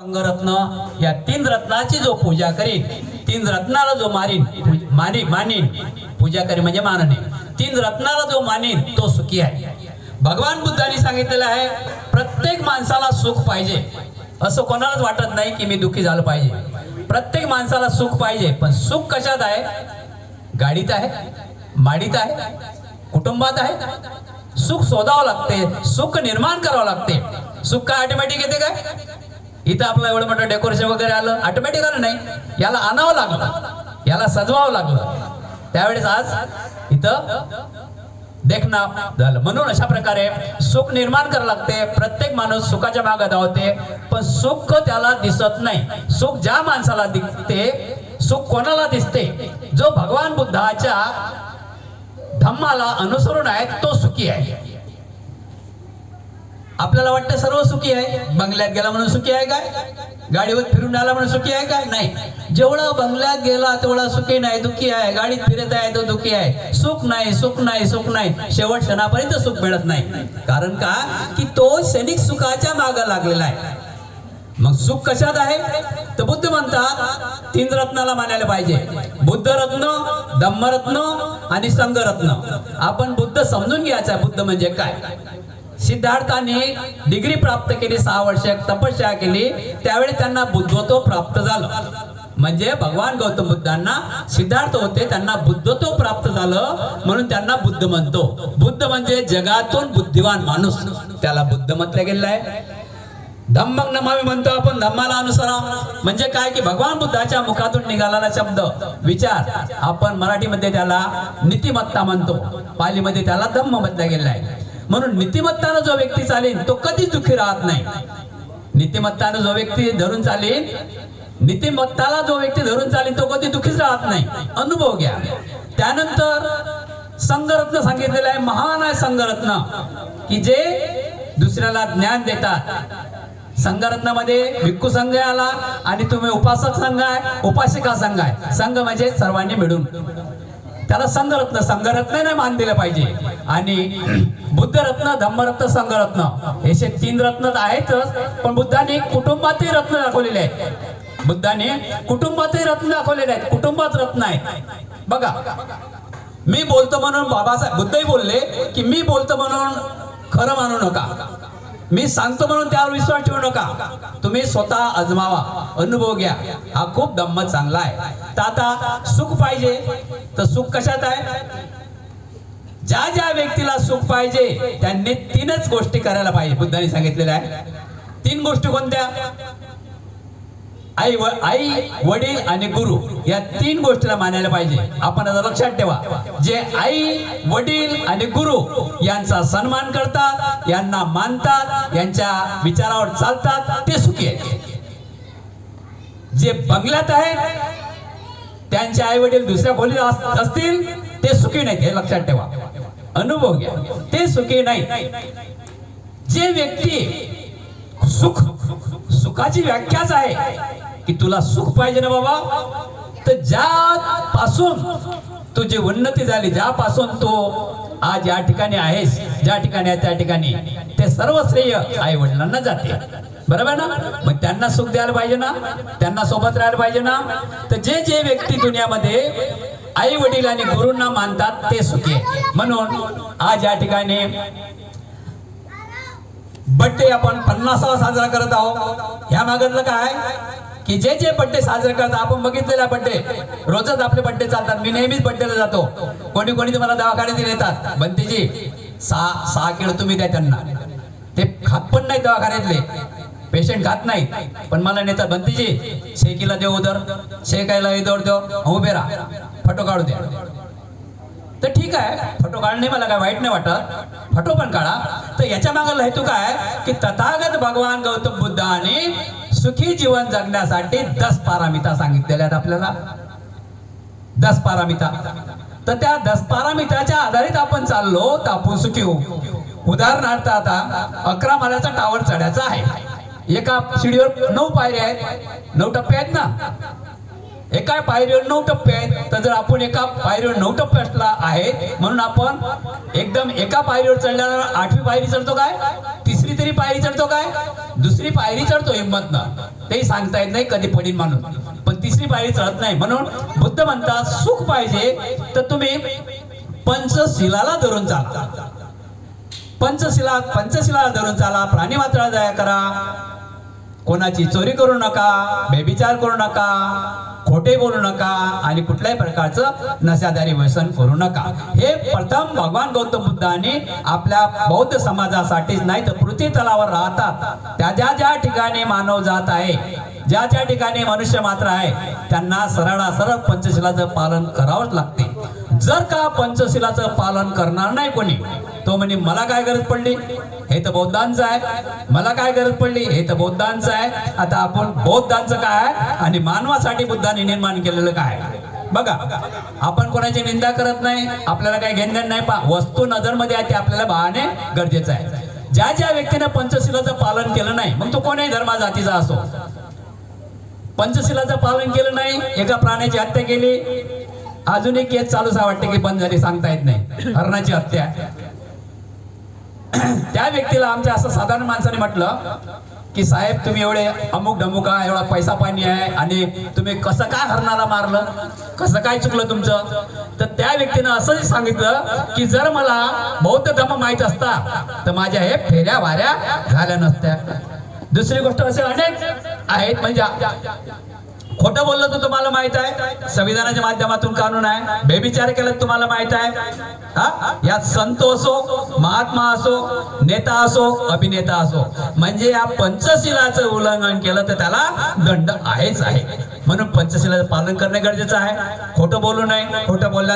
अंगरत्न या तीन रत्नाची जो पूजा करीन, तीन रत्नाला जो मानीन पूजा करीन म्हणजे मानणे, तीन रत्नाला जो मानीन तो सुखी आहे. भगवान बुद्धांनी सांगितलेलं आहे प्रत्येक माणसाला सुख पाहिजे. असं कोणालाच वाटत नाही की मी दुःखी झालं पाहिजे. प्रत्येक माणसाला सुख पाहिजे. पण सुख कशात आहे? गाडीत आहे, माडीत आहे, कुटुंबात आहे. सुख शोधावं लागते, सुख निर्माण करावं लागते. सुख काय ऑटोमॅटिक येते काय? इथं आपलं एवढं मोठं डेकोरेशन वगैरे आलं ऑटोमॅटिक आलं नाही, याला आणावं लागलं, याला सजवावं लागलं. त्यावेळेस आज इथं देखणं झालं. म्हणून अशा प्रकारे सुख निर्माण करावं लागते. प्रत्येक माणूस सुखाच्या मागे धावते, पण सुख त्याला दिसत नाही. सुख ज्या माणसाला दिसते, सुख कोणाला दिसते? जो भगवान बुद्धाच्या धम्माला अनुसरून आहे तो सुखी आहे. आपल्याला वाटतं सर्व सुखी आहे. बंगल्यात गेला म्हणून सुखी आहे काय? गाडीवर फिरून आला म्हणून सुखी आहे काय? नाही. जेवढा बंगल्यात गेला तेवढा सुखी नाही, दुःखी आहे. गाडीत फिरत आहे तो दुःखी आहे. सुख नाही, सुख नाही, सुख नाही. शेवट क्षणापर्यंत सुख मिळत नाही. कारण का? की तो क्षणिक सुखाच्या मागे लागलेला आहे. मग सुख कशात आहे? तर बुद्ध म्हणतात तीन रत्नाला मानायला पाहिजे. बुद्ध रत्न, धम्मरत्न आणि संघरत्न. आपण बुद्ध समजून घ्यायचा. बुद्ध म्हणजे काय? सिद्धार्थाने डिग्री प्राप्त केली, 6 वर्ष तपस्या केली, त्यावेळी त्यांना बुद्धत्व प्राप्त झालं. म्हणजे भगवान गौतम बुद्धांना सिद्धार्थ होते, त्यांना बुद्धत्व प्राप्त झालं म्हणून त्यांना बुद्ध म्हणतो. बुद्ध म्हणजे जगातून बुद्धिवान माणूस, त्याला बुद्ध म्हटलं गेलेलं आहे. धम्मं नमामि म्हणतो आपण, धम्माला अनुसरा. म्हणजे काय? की भगवान बुद्धाच्या मुखातून निघालेला शब्द विचार आपण मराठीमध्ये त्याला नीतिमत्ता म्हणतो, पालीमध्ये त्याला धम्म म्हटलं गेलेलं आहे. म्हणून नीतिमत्तानं जो व्यक्ती चालेल तो कधीच दुःखी राहत नाही. नीतिमत्तानं जो व्यक्ती धरून चालेल, नीतिमत्ताला जो व्यक्ती धरून चालेल तो कधी दुःखीच राहत नाही. अनुभव घ्या. त्यानंतर संघरत्न सांगितलेलं आहे. महान आहे संघरत्न, की जे दुसऱ्याला ज्ञान देतात. संघरत्नामध्ये भिक्खू संघ आला आणि तुम्ही उपासक संघ आहे, उपासिका संघ आहे. संघ म्हणजे सर्वांनी मिळून, त्याला संघरत्न, संघरत्न नाही मान दिलं पाहिजे. आणि बुद्धरत्न, धम्मरत्न, संघरत्न हे 3 रत्न आहेतच. पण बुद्धाने कुटुंबातही रत्न दाखवलेले आहेत. बुद्धाने कुटुंबातही रत्न दाखवलेले आहेत. कुटुंबात रत्न आहेत. बघा, मी बोलतो म्हणून बाबासाहेब बुद्धही बोलले की मी बोलतो म्हणून खरं मानू नका, मी सांगतो म्हणून त्यावर विश्वास ठेवू नका. तुम्ही स्वतः आजमावा, अनुभव घ्या. हा खूप धम्म चांगला आहे. तर आता सुख पाहिजे, तर सुख कशात आहे? ज्या ज्या व्यक्तीला सुख पाहिजे त्यांनी 3च गोष्टी करायला पाहिजे. बुद्धांनी सांगितलेल्या आहे 3 गोष्टी. कोणत्या? आई वडील आणि गुरु, या 3 गोष्टीला मानायला पाहिजे. आपण आता लक्षात ठेवा, जे आई वडील आणि गुरु यांचा सन्मान करतात, यांना मानतात, यांच्या विचारावर चालतात ते सुखी आहेत. जे बंगल्यात आहेत त्यांचे आई वडील दुसऱ्या खोलीत असतील ते सुखी नाहीत. हे लक्षात ठेवा, अनुभव घ्या. ते सुखी नाही. जे व्यक्ती सुखाची व्याख्याच आहे की तुला सुख पाहिजे ना बाबा, तर ज्यापासून तुझी उन्नती झाली, ज्यापासून तू आज या ठिकाणी आहेस, ज्या ठिकाणी आहे त्या ठिकाणी, ते सर्व श्रेय आई वडिलांना जाते. बरोबर ना? मग त्यांना सुख द्यायला पाहिजे ना, त्यांना सोबत राहायला पाहिजे ना. तर जे जे व्यक्ती दुनियामध्ये आई वडील आणि गुरूंना मानतात ते सुखी आहे. म्हणून आज या ठिकाणी बर्थडे आपण 50वा साजरा करत आहोत. ह्या मागतलं काय? की जे जे बर्थडे साजरे करतात, आपण बघितलेला बर्थडे, रोजच आपले बर्थडे चालतात. मी नेहमीच बर्थडेला जातो. कोणी कोणी तुम्हाला दवाखान्यात नेतात, बंतीजी 6 किलो तुम्ही द्या त्यांना. ते खात पण नाही, दवाखान्यातले पेशंट खात नाहीत, पण मला नेतात. बंतीजी 6 किलो देऊ, उदर 6 कायला इदर देऊ, उभे राहा, फोटो काढू द्या. तर ठीक आहे, फोटो काढणे मला काय वाईट नाही वाटत, फोटो पण काढा. तर याच्या मागला हेतू काय? की तथागत भगवान गौतम बुद्धाने सुखी जीवन जगण्यासाठी 10 पारामिता सांगितलेल्या आहेत आपल्याला. 10 पारामिता. तर त्या 10 पारामिताच्या आधारित आपण चाललो तर आपण सुखी होऊ. उदाहरणार्थ आता 11 माळ्याचा टावर चढायचा आहे. एका शिडीवर 9 पायऱ्या आहेत, 9 टप्पे आहेत ना. एका पायरीवर 9 टप्पे आहेत. तर जर आपण एका पायरीवर 9 टप्पे असला आहेत म्हणून आपण एकदम एका पायरीवर चढल्यावर 8वी पायरी चढतो काय, 3री तरी पायरी चढतो काय, दुसरी पायरी चढतो हिंमतनं, तेही सांगता येत नाही कधी पडीन म्हणून, पण तिसरी पायरी चढत नाही. म्हणून बुद्ध म्हणतात सुख पाहिजे तर तुम्ही पंचशिलाला धरून चाला. पंचशिलाला धरून चाला. प्राणी मात्राला दया करा, कोणाची चोरी करू नका, बेविचार करू नका, खोटे बोलू नका आणि कुठल्याही प्रकारचं नशादारी व्यसन करू नका. हे प्रथम भगवान गौतम बुद्धांनी आपल्या बौद्ध समाजासाठीच नाही तर पृथ्वी तलावर राहतात त्या ज्या ठिकाणी मानव जात आहे, ज्या ठिकाणी मनुष्य मात्र आहे, त्यांना सरळ पंचशिलाचं पालन करावंच लागते. जर का पंचशिलाचं पालन करणार नाही कोणी, तो म्हणे मला काय गरज पडली, हे तर बौद्धांचं आहे, मला काय गरज पडली, हे तर बौद्धांचं आहे. आता आपण बौद्धांचं काय आहे आणि मानवासाठी बुद्धांनी निर्माण केलेलं काय. बघा, आपण कोणाची निंदा करत नाही, आपल्याला काही घेणदेण नाही. वस्तू नजरमध्ये आहे ते आपल्याला पाहणे गरजेचं आहे. ज्या व्यक्तीने पंचशिलाचं पालन केलं नाही, मग तो कोणाही धर्मा जातीचा असो, पंचशिलाचं पालन केलं नाही, एका प्राण्याची हत्या केली, अजूनही केस चालूच वाटते की बंद झाली, सांगता येत नाही, हरणाची हत्या. त्या व्यक्तीला आमच्या असं साधारण माणसाने म्हटलं की साहेब तुम्ही एवढे अमुक ढमुक आहे, एवढा पैसा पाणी आहे आणि तुम्ही कसं काय हरणाला मारलं, कसं काय चुकलं तुमचं. तर त्या व्यक्तीनं असंही सांगितलं की जर मला बौद्ध धर्म माहीत असता तर माझ्या हे फेऱ्या वाऱ्या झाल्या नसत्या. दुसरी गोष्ट असे अनेक आहेत, म्हणजे खोटं बोललं तर तुम्हाला माहित आहे, संविधानाच्या माध्यमातून कानून आहे. बेविचार केला तुम्हाला माहित आहे. हा, यात संत असो, महात्मा असो, नेता असो, अभिनेता असो, म्हणजे या पंचशिलाचं उल्लंघन केलं तर त्याला दंड आहेच आहे. म्हणून पंचशिलाचं पालन करणे गरजेचं आहे. खोटं बोलू नये, खोटं बोलल्याने